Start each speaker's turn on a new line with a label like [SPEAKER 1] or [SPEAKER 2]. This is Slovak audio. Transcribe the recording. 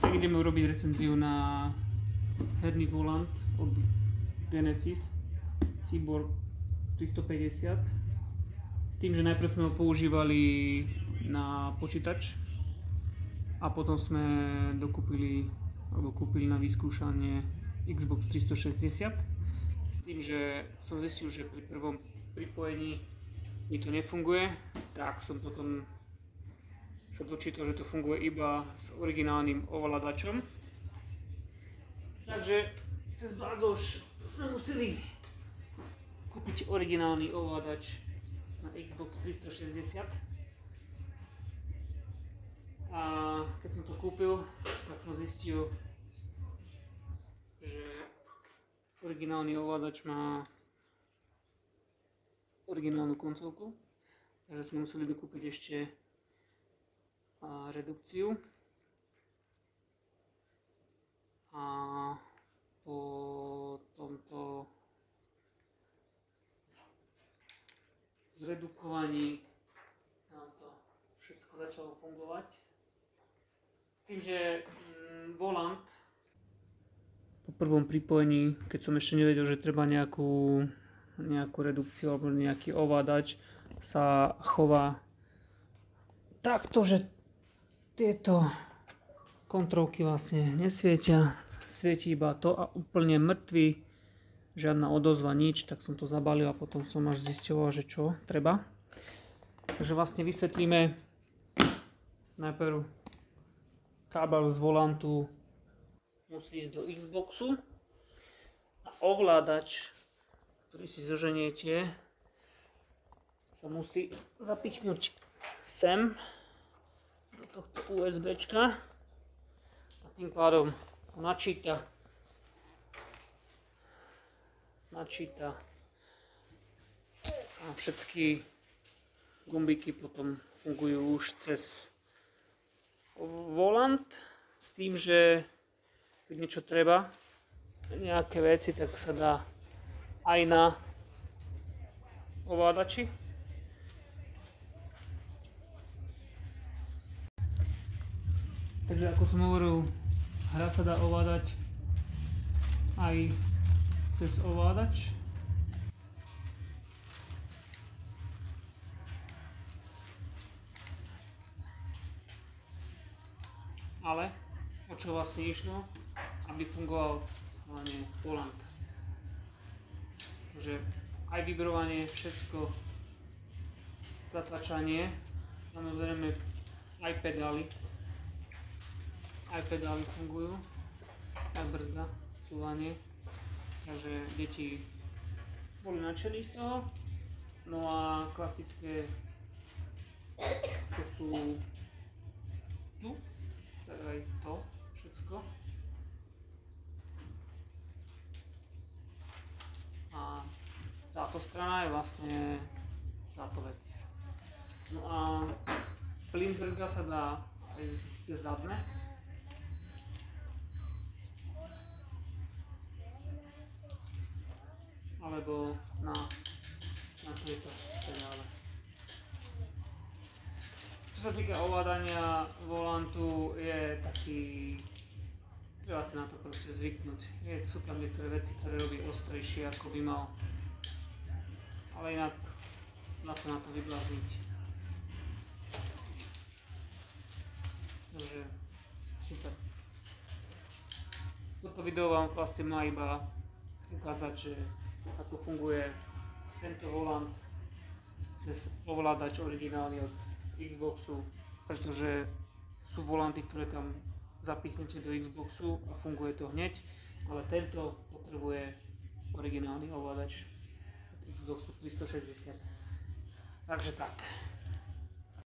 [SPEAKER 1] Tak ideme urobiť recenziu na herný volant od Genesis Seaboard 350 s tým, že najprv sme ho používali na počítač a potom sme kúpili na vyskúšanie Xbox 360 s tým, že som zistil, že pri prvom pripojení mi to nefunguje, tak som potom sa dočítal, že to funguje iba s originálnym ovládačom. Takže cez bazoš sme museli kúpiť originálny ovládač na Xbox 360. A keď som to kúpil, tak som zistil, že originálny ovládač má originálnu koncovku, takže sme museli dokúpiť ešte redukciu. A po tomto zredukovaní nám to všetko začalo fungovať. S tým, že volant po prvom pripojení, keď som ešte nevedel, že treba nejakú redukciu alebo nejaký ovládač, sa chová takto, že tieto kontrolky vlastne nesvietia, svieti iba to a úplne mŕtvy, žiadna odozva, nič, tak som to zabalil a potom som až zisťoval, že čo treba. Takže vlastne vysvetlíme najprv kábel z volantu musí ísť do Xboxu a ovládač, ktorý si zoženiete, sa musí zapichnúť sem do tohto USBčka a tým pádom načíta a všetky gumbiky potom fungujú už cez volant s tým, že keď niečo treba, nejaké veci, tak sa dá aj na ovládači. Takže ako som hovoril, hra sa dá ovládať aj cez ovládač. Ale o čo vlastne išlo? Aby fungoval hlavne volant. Takže aj vibrovanie, všetko, zatlačanie, samozrejme aj pedály fungujú, aj brzda, cúvanie, takže deti boli nadšení z toho. No a klasické, to sú tu, teda aj to všetko. A táto strana je vlastne táto vec. No a plyn brzda sa dá aj cez zadné. Alebo na tejto pedále. Čo sa týka ovládania volantu, je taký, treba si na to proste zvyknúť. Sú tam niektoré veci, ktoré robí ostrejšie, ako by mal. Ale inak dá sa na to vyblázniť. Takže super. Toto video vám vlastne má iba ukázať, že ako funguje tento volant cez ovládač originálny od Xboxu, pretože sú volanty, ktoré tam zapichnete do Xboxu a funguje to hneď, ale tento potrebuje originálny ovládač od Xboxu 360. Takže tak.